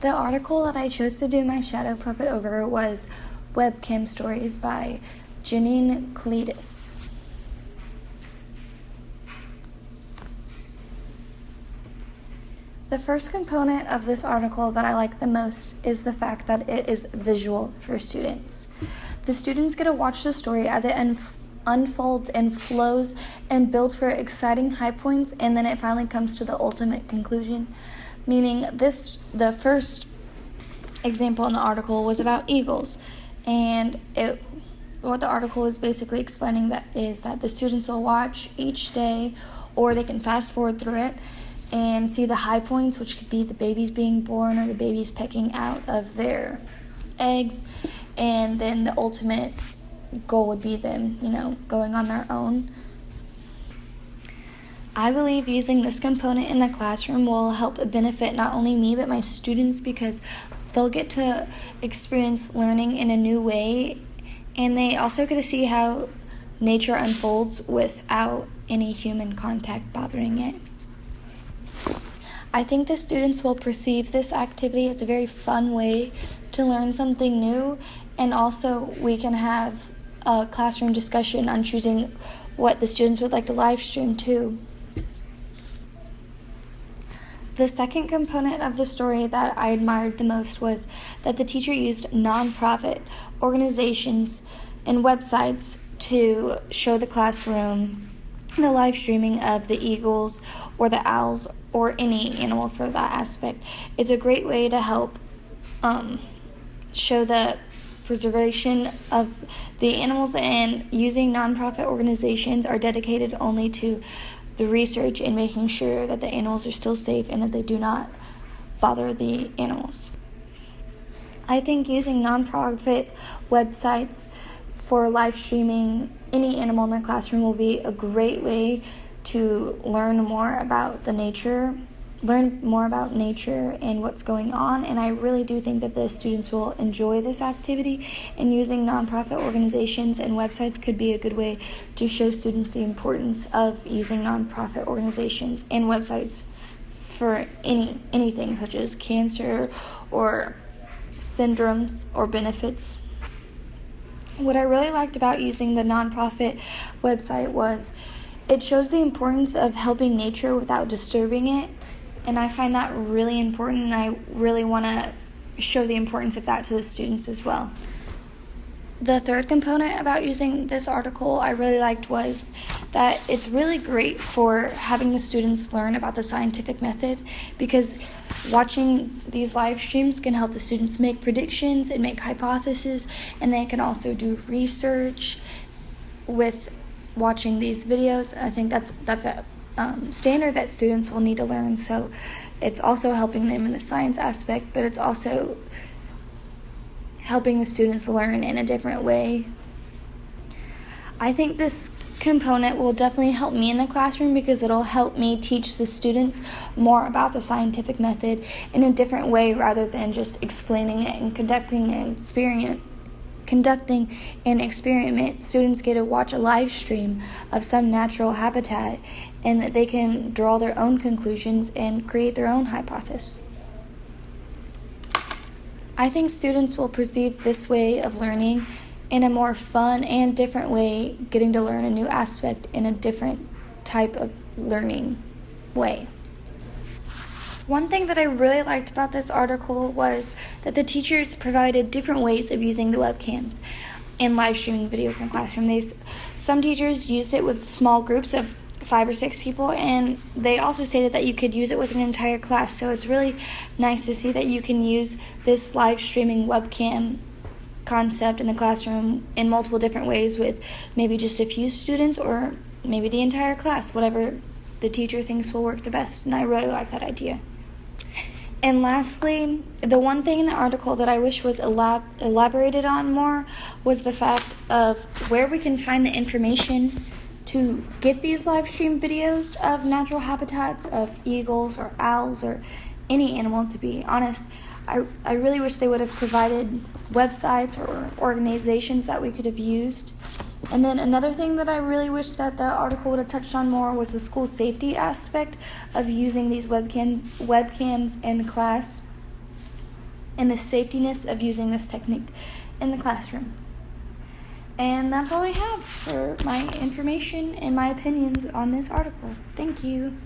The article that I chose to do my shadow puppet over was Webcam Stories by Janine Cletus. The first component of this article that I like the most is the fact that it is visual for students. The students get to watch the story as it unfolds and flows and builds for exciting high points, and then it finally comes to the ultimate conclusion. Meaning the first example in the article was about eagles, and what the article is basically explaining is that the students will watch each day, or they can fast forward through it and see the high points, which could be the babies being born or the babies pecking out of their eggs, and then the ultimate goal would be them, going on their own. I believe using this component in the classroom will help benefit not only me but my students, because they'll get to experience learning in a new way, and they also get to see how nature unfolds without any human contact bothering it. I think the students will perceive this activity as a very fun way to learn something new, and also we can have a classroom discussion on choosing what the students would like to live stream too. The second component of the story that I admired the most was that the teacher used nonprofit organizations and websites to show the classroom the live streaming of the eagles or the owls or any animal for that aspect. It's a great way to help show the preservation of the animals, and using nonprofit organizations are dedicated only to the research and making sure that the animals are still safe and that they do not bother the animals. I think using nonprofit websites for live streaming any animal in the classroom will be a great way to learn more about nature and what's going on, and I really do think that the students will enjoy this activity, and using nonprofit organizations and websites could be a good way to show students the importance of using nonprofit organizations and websites for anything such as cancer or syndromes or benefits. What I really liked about using the nonprofit website was it shows the importance of helping nature without disturbing it, and I find that really important, and I really want to show the importance of that to the students as well. The third component about using this article I really liked was that it's really great for having the students learn about the scientific method, because watching these live streams can help the students make predictions and make hypotheses, and they can also do research with watching these videos. I think that's a standard that students will need to learn, so it's also helping them in the science aspect, but it's also helping the students learn in a different way. I think this component will definitely help me in the classroom, because it'll help me teach the students more about the scientific method in a different way rather than just explaining it and conducting an experiment. Students get to watch a live stream of some natural habitat, and they can draw their own conclusions and create their own hypothesis. I think students will perceive this way of learning in a more fun and different way, getting to learn a new aspect in a different type of learning way. One thing that I really liked about this article was that the teachers provided different ways of using the webcams and live streaming videos in the classroom. Some teachers used it with small groups of 5 or 6 people, and they also stated that you could use it with an entire class. So it's really nice to see that you can use this live streaming webcam concept in the classroom in multiple different ways with maybe just a few students or maybe the entire class, whatever the teacher thinks will work the best, and I really like that idea. And lastly, the one thing in the article that I wish was elaborated on more was the fact of where we can find the information to get these live stream videos of natural habitats of eagles or owls or any animal, to be honest. I really wish they would have provided websites or organizations that we could have used. And then another thing that I really wish that the article would have touched on more was the school safety aspect of using these webcams in class. and the safetiness of using this technique in the classroom. And that's all I have for my information and my opinions on this article. Thank you.